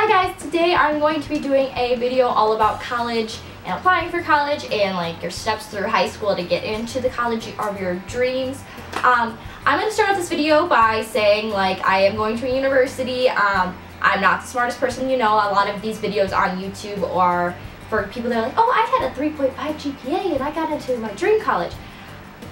Hi guys, today I'm going to be doing a video all about college and applying for college and like your steps through high school to get into the college of your dreams. I'm going to start off this video by saying like I am going to a university. I'm not the smartest person you know. A lot of these videos on YouTube are for people that are like, oh, I had a 3.5 GPA and I got into my dream college.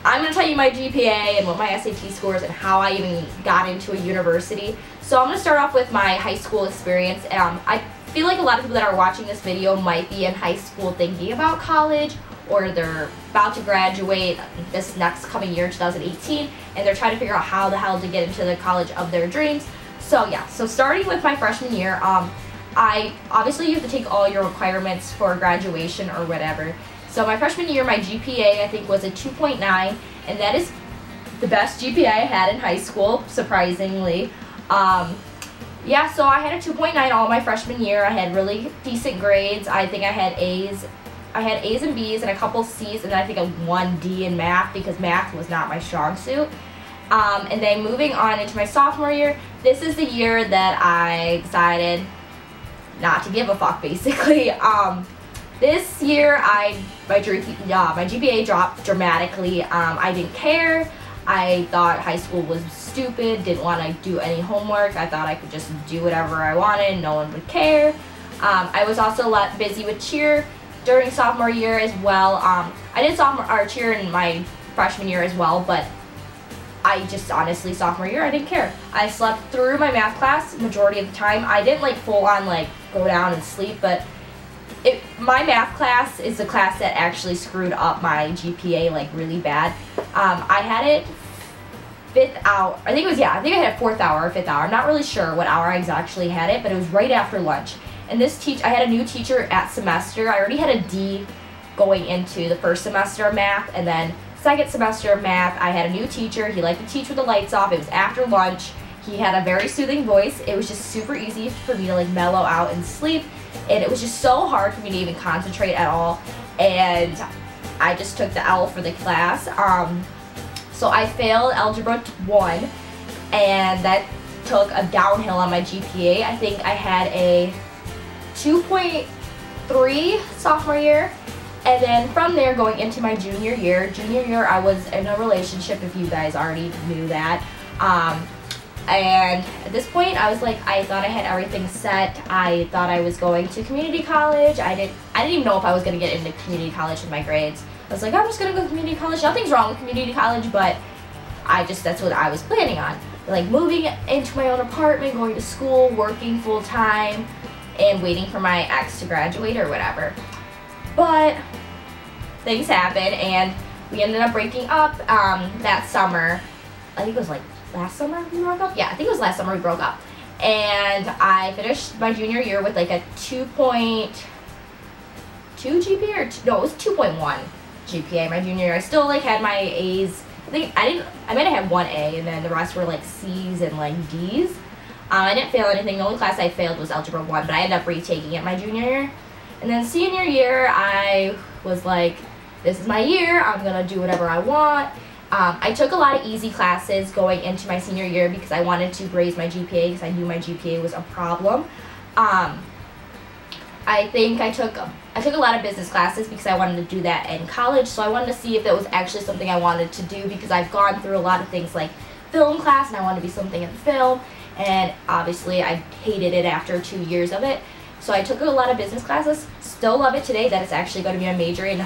I'm going to tell you my GPA and what my SAT scores and how I even got into a university. So I'm going to start off with my high school experience. I feel like a lot of people that are watching this video might be in high school thinking about college, or they're about to graduate this next coming year, 2018, and they're trying to figure out how the hell to get into the college of their dreams. So yeah, so starting with my freshman year, obviously you have to take all your requirements for graduation or whatever. So my freshman year, my GPA I think was a 2.9, and that is the best GPA I had in high school, surprisingly. Yeah, so I had a 2.9 all my freshman year. I had really decent grades. I think I had A's and B's and a couple C's, and then I think a 1 D in math because math was not my strong suit. And then moving on into my sophomore year, this is the year that I decided not to give a fuck, basically. This year, my GPA dropped dramatically. I didn't care. I thought high school was stupid, didn't want to do any homework. I thought I could just do whatever I wanted, no one would care. I was also a lot busy with cheer during sophomore year as well. I did cheer in my freshman year as well, but I just honestly, sophomore year, I didn't care. I slept through my math class majority of the time. I didn't like full on like go down and sleep, but my math class is the class that actually screwed up my GPA like really bad. I had it fifth hour. I think I had it fourth hour or fifth hour. I'm not really sure what hour I actually had it, but it was right after lunch. And I had a new teacher at semester. I already had a D going into the first semester of math, and then second semester of math, I had a new teacher. He liked to teach with the lights off. It was after lunch. He had a very soothing voice. It was just super easy for me to like mellow out and sleep. And it was just so hard for me to even concentrate at all. And I just took the L for the class. So I failed Algebra 1, and that took a downhill on my GPA. I think I had a 2.3 sophomore year. And then from there, going into my junior year, I was in a relationship, if you guys already knew that. And at this point, I was like, I thought I had everything set. I thought I was going to community college. I didn't even know if I was going to get into community college with my grades. I was like, I'm just going to go to community college. Nothing's wrong with community college, but that's what I was planning on. Like moving into my own apartment, going to school, working full time, and waiting for my ex to graduate or whatever. But things happened, and we ended up breaking up that summer. I think it was like last summer we broke up? Yeah, I think it was last summer we broke up. And I finished my junior year with like a 2.2 GPA, no, it was 2.1 GPA my junior year. I still like had my A's. I might have had 1 A, and then the rest were like C's and like D's. I didn't fail anything. The only class I failed was Algebra 1, but I ended up retaking it my junior year. And then senior year, I was like, this is my year. I'm going to do whatever I want. I took a lot of easy classes going into my senior year because I wanted to raise my GPA because I knew my GPA was a problem. I think I took a lot of business classes because I wanted to do that in college, so I wanted to see if it was actually something I wanted to do because I've gone through a lot of things like film class and I wanted to be something in film, and obviously I hated it after 2 years of it. So I took a lot of business classes. Still love it today that it's actually going to be a major in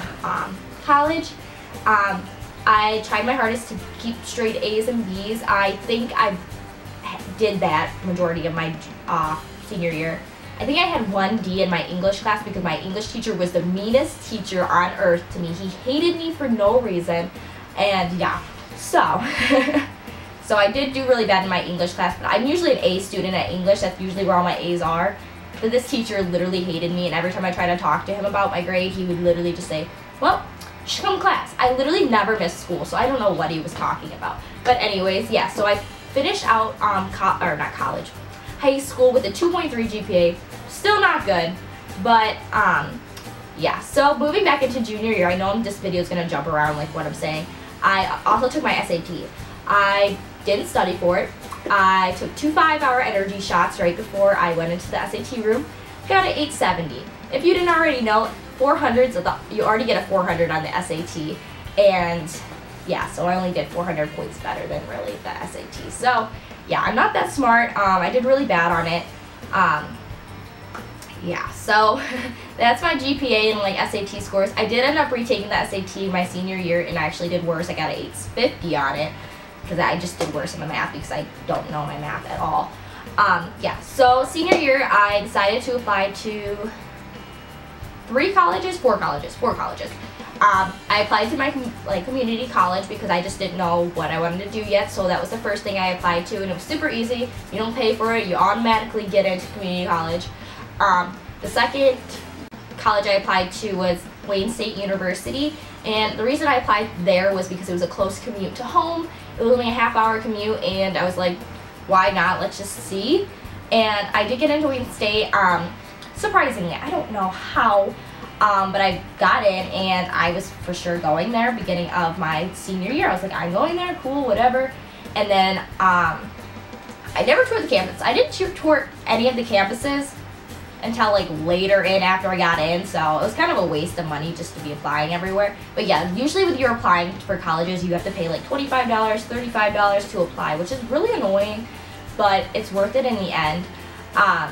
college. I tried my hardest to keep straight A's and B's. I think I did that majority of my senior year. I think I had 1 D in my English class because my English teacher was the meanest teacher on earth to me. He hated me for no reason. And yeah, so so I did do really bad in my English class, but I'm usually an A student at English. That's usually where all my A's are. But this teacher literally hated me, and every time I tried to talk to him about my grade, he would literally just say, well, you should come to class. I literally never missed school, so I don't know what he was talking about. But anyways, yeah, so I finished out high school with a 2.3 GPA. Still not good, but yeah. So moving back into junior year, I know this video is going to jump around like what I'm saying. I also took my SAT. I didn't study for it. I took 2 5-hour energy shots right before I went into the SAT room. Got an 870. If you didn't already know, 400s, you already get a 400 on the SAT. And yeah, so I only did 400 points better than really the SAT. So yeah, I'm not that smart. I did really bad on it. Yeah, so that's my GPA and like SAT scores. I did end up retaking the SAT my senior year, and I actually did worse. I got an 850 on it because I just did worse in the math because I don't know my math at all. Yeah, so senior year I decided to apply to 4 colleges. I applied to my community college because I just didn't know what I wanted to do yet, so that was the first thing I applied to, and it was super easy. You don't pay for it, you automatically get into community college. The second college I applied to was Wayne State University, and the reason I applied there was because it was a close commute to home. It was only a half-hour commute, and I was like, why not? Let's just see. And I did get into Wayne State. Surprisingly, I don't know how, but I got in, and I was for sure going there beginning of my senior year. I was like, I'm going there, cool, whatever. And then I never toured the campus. I didn't tour any of the campuses until like later in after I got in, so it was kind of a waste of money just to be applying everywhere. But yeah, usually when you're applying for colleges, you have to pay like $25, $35 to apply, which is really annoying, but it's worth it in the end.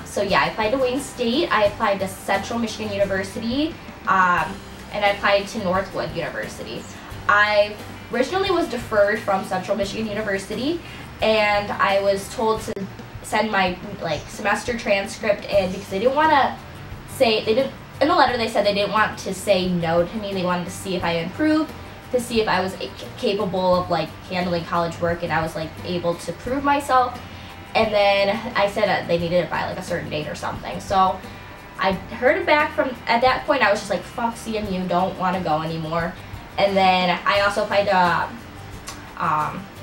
So yeah, I applied to Wayne State, I applied to Central Michigan University, and I applied to Northwood University. I originally was deferred from Central Michigan University, and I was told to send my semester transcript in because they didn't want to say, in the letter they said they didn't want to say no to me. They wanted to see if I improved, to see if I was capable of handling college work, and I was able to prove myself. And then I said they needed it by a certain date or something. So I heard it back from, at that point I was just like, fuck CMU, don't want to go anymore. And then I also applied to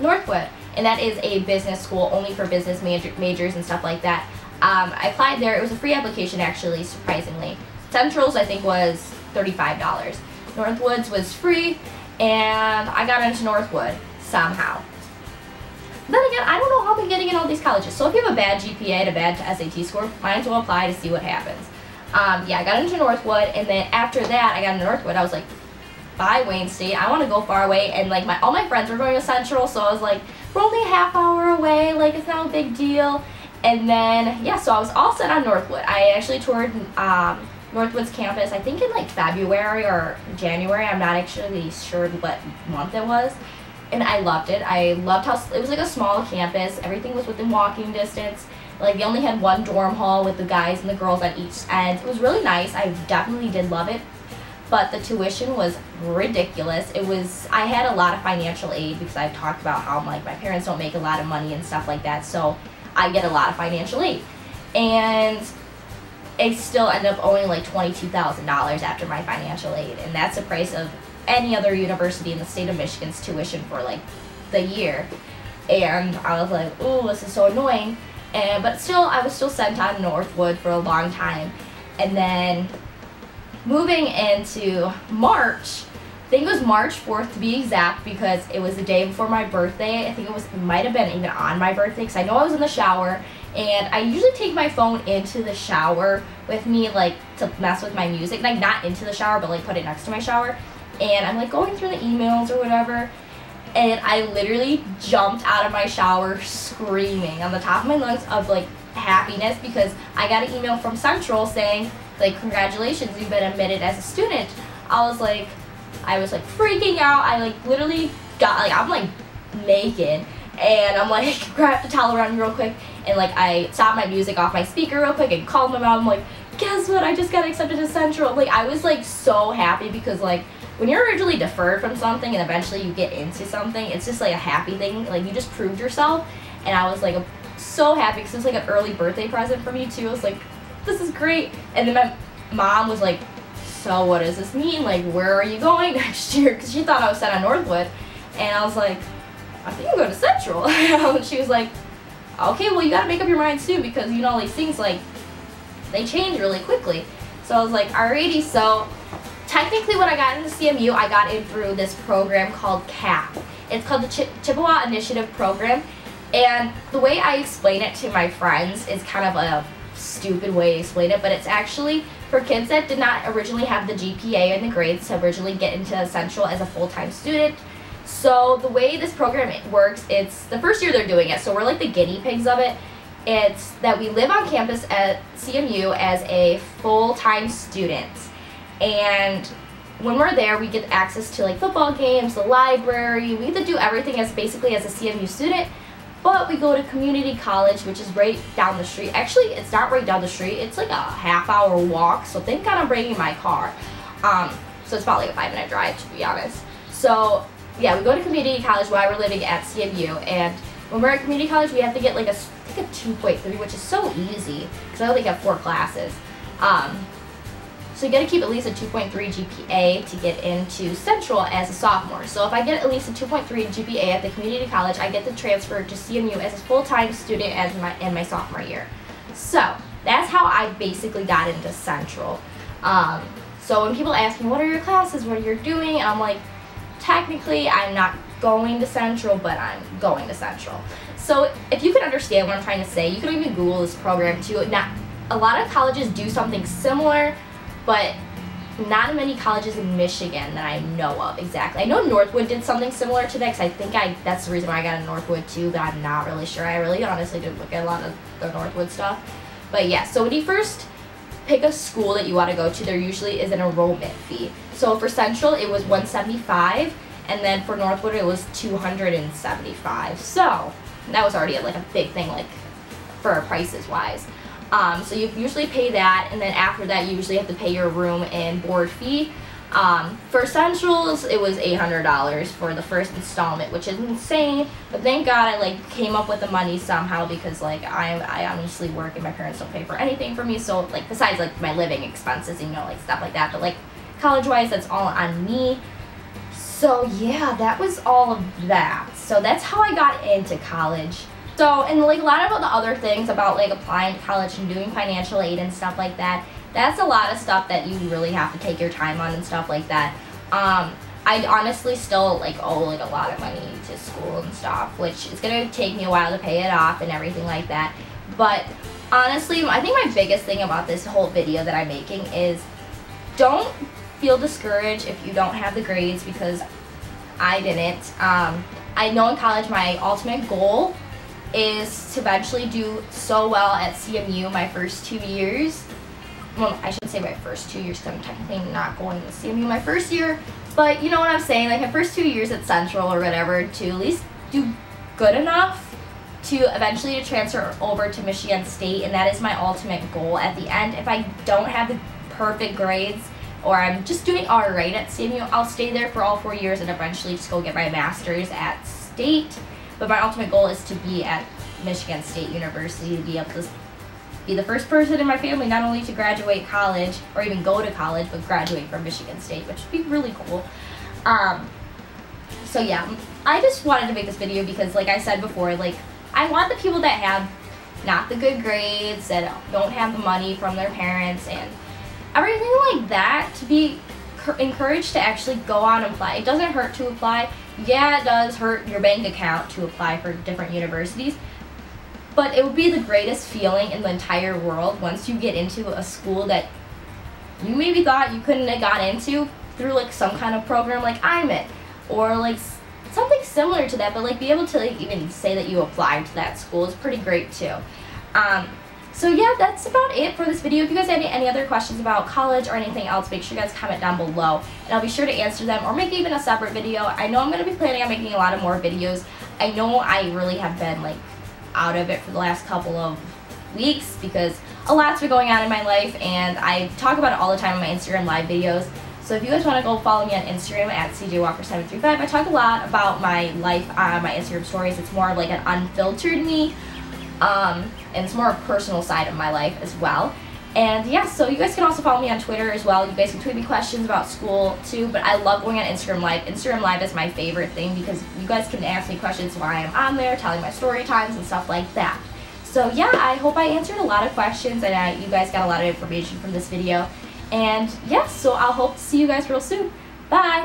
Northwood, and that is a business school only for business majors and stuff like that. I applied there. It was a free application actually, surprisingly. Central's I think was $35. Northwood's was free, and I got into Northwood somehow. Then again, I don't know how I'm getting in all these colleges. So if you have a bad GPA and a bad SAT score, might as well apply to see what happens. Yeah, I got into Northwood, and then after that, I got into Northwood. I was like, bye Wayne State, I want to go far away. And all my friends were going to Central, so I was like, we're only a half hour away, it's not a big deal. And then, yeah, so I was all set on Northwood. I actually toured Northwood's campus, I think in February or January. I'm not actually sure what month it was. And I loved it. I loved how it was a small campus. Everything was within walking distance. They only had one dorm hall with the guys and the girls on each end. It was really nice. I definitely did love it. But the tuition was ridiculous. I had a lot of financial aid because I've talked about how my parents don't make a lot of money and stuff like that. So I get a lot of financial aid. And I still ended up owing $22,000 after my financial aid. And that's the price of any other university in the state of Michigan's tuition for the year. And I was like, ooh, this is so annoying. But still, I was still sent on Northwood for a long time. And then moving into March, I think it was March 4th to be exact, because it was the day before my birthday. I think it might have been even on my birthday, because I know I was in the shower, and I usually take my phone into the shower with me to mess with my music, not into the shower, but put it next to my shower. And I'm going through the emails or whatever, and I literally jumped out of my shower screaming on the top of my lungs of happiness, because I got an email from Central saying congratulations, you've been admitted as a student. I was freaking out. I literally got I'm naked, and I'm grabbed the towel around me real quick, and I stopped my music off my speaker real quick and called my mom. I'm guess what, I just got accepted to Central. I was so happy, because when you're originally deferred from something and eventually you get into something, it's just a happy thing. You just proved yourself, and I was so happy, because it was an early birthday present for me too. I was this is great. And then my mom was so what does this mean? Where are you going next year? Because she thought I was set on Northwood, and I was I think I'm going to Central. She was okay, well you gotta make up your mind soon, because these things they change really quickly. So I was alrighty. So technically when I got into CMU, I got in through this program called CAP. It's called the Chippewa Initiative Program, And the way I explain it to my friends is kind of a stupid way to explain it, but it's actually for kids that did not originally have the GPA and the grades to originally get into Central as a full-time student. So the way this program works, it's the first year they're doing it, so we're like the guinea pigs of it. It's that we live on campus at CMU as a full-time student, and when we're there we get access to like football games, the library, we get to do everything as basically as a CMU student. But we go to community college, which is right down the street. Actually, it's not right down the street. It's like a half-hour walk, so thank God I'm bringing my car. So it's about like a 5-minute drive, to be honest. So yeah, we go to community college while we're living at CMU, and when we're at community college, we have to get like a 2.3, which is so easy because I only have 4 classes. So you got to keep at least a 2.3 GPA to get into Central as a sophomore. So if I get at least a 2.3 GPA at the community college, I get to transfer to CMU as a full-time student as in my sophomore year. So that's how I basically got into Central. So when people ask me, what are your classes, what are you doing? I'm like, technically I'm not going to Central, but I'm going to Central. So if you can understand what I'm trying to say, you can even Google this program too. A lot of colleges do something similar, but not many colleges in Michigan that I know of exactly. I know Northwood did something similar to that, because I think that's the reason why I got in Northwood too, but I'm not really sure. I really honestly didn't look at a lot of the Northwood stuff. But yeah, so when you first pick a school that you want to go to, there usually is an enrollment fee. So for Central it was $175, and then for Northwood it was $275. So that was already like a big thing, like for prices wise. So you usually pay that, and then after that you usually have to pay your room and board fee. For Centrals it was $800 for the first installment, which is insane, but thank God I like came up with the money somehow, because like I honestly work and my parents don't pay for anything for me, so like besides like my living expenses, you know, like stuff like that, but like college wise that's all on me. So yeah, that was all of that. So that's how I got into college. So, and like a lot of the other things about like applying to college and doing financial aid and stuff like that, that's a lot of stuff that you really have to take your time on and stuff like that. I honestly still like owe like a lot of money to school and stuff, which is gonna take me a while to pay it off and everything like that. But honestly, I think my biggest thing about this whole video that I'm making is don't feel discouraged if you don't have the grades, because I didn't. I know in college my ultimate goal is to eventually do so well at CMU my first 2 years. Well, I should say my first 2 years, because I'm technically not going to CMU my first year, but you know what I'm saying, like my first 2 years at Central or whatever, to at least do good enough to eventually transfer over to Michigan State, and that is my ultimate goal at the end. If I don't have the perfect grades, or I'm just doing alright at CMU, I'll stay there for all 4 years and eventually just go get my master's at State. But my ultimate goal is to be at Michigan State University, to be able to be the first person in my family not only to graduate college or even go to college, but graduate from Michigan State, which would be really cool. So yeah, I just wanted to make this video because, like I said before, like I want the people that have not the good grades, that don't have the money from their parents and everything like that, to be encouraged to actually go on and apply. It doesn't hurt to apply. Yeah, it does hurt your bank account to apply for different universities, but it would be the greatest feeling in the entire world once you get into a school that you maybe thought you couldn't have got into through like some kind of program like I'm in, or like something similar to that, but like be able to like even say that you applied to that school is pretty great too. So yeah, that's about it for this video. If you guys have any other questions about college or anything else, make sure you guys comment down below, and I'll be sure to answer them or make even a separate video. I know I'm going to be planning on making a lot of more videos. I know I really have been like out of it for the last couple of weeks because a lot's been going on in my life, and I talk about it all the time in my Instagram live videos. So if you guys want to go follow me on Instagram at CJWalker735, I talk a lot about my life on my Instagram stories. It's more of like an unfiltered me. And it's more a personal side of my life as well. And yeah, so you guys can also follow me on Twitter as well. You guys can tweet me questions about school too, but I love going on Instagram Live. Instagram Live is my favorite thing because you guys can ask me questions while I'm on there, telling my story times and stuff like that. So yeah, I hope I answered a lot of questions and you guys got a lot of information from this video. And yeah, so I'll hope to see you guys real soon. Bye!